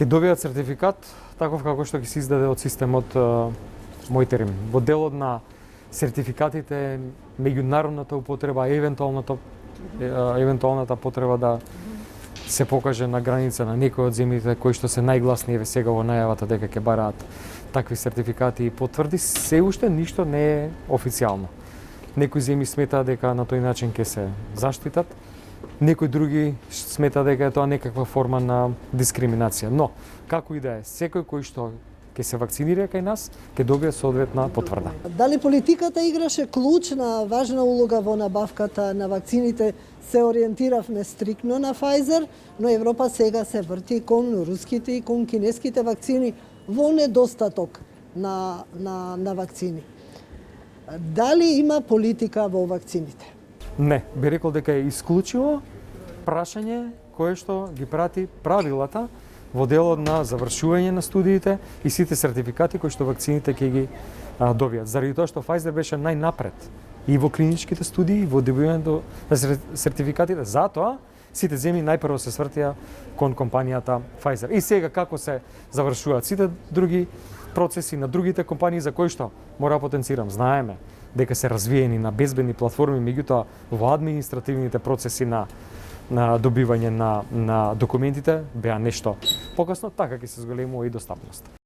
ќе добијат сертификат таков како што ќе се издаде од системот Мојтерим. Во делот на сертификатите, меѓународната употреба, евентуалната потреба да се покаже на граница на некои од земјите кои што се најгласни еве сега во најавата дека ќе бараат такви сертификати и потврди, се уште ништо не е официјално. Некои земји сметаат дека на тој начин ќе се заштитат, некои други сметаат дека е тоа некаква форма на дискриминација. Но, како и да е, секој кој што ќе се вакцинира кај нас, ќе добие соодветна потврда. Дали политиката играше клучна, важна улога во набавката на вакцините? Се ориентиравме стриктно на Pfizer, но Европа сега се врти кон руските и кон кинеските вакцини во недостаток на вакцини. Дали има политика во вакцините? Не, би рекол дека е исклучиво прашање кое што ги прати правилата во делот на завршување на студиите и сите сертификати кои што вакцините ќе ги добијат. Заради тоа што Pfizer беше најнапред и во клиничките студии, и во добивањето на сертификатите. Затоа сите земји најпрво се свртија кон компанијата Pfizer. И сега како се завршуваат сите други процеси на другите компании за кои што мора потенцирам, знаеме дека се развиени на безбедни платформи, меѓутоа во административните процеси на добивање на документите беа нешто покасно, така ќе се зголемува и достапност.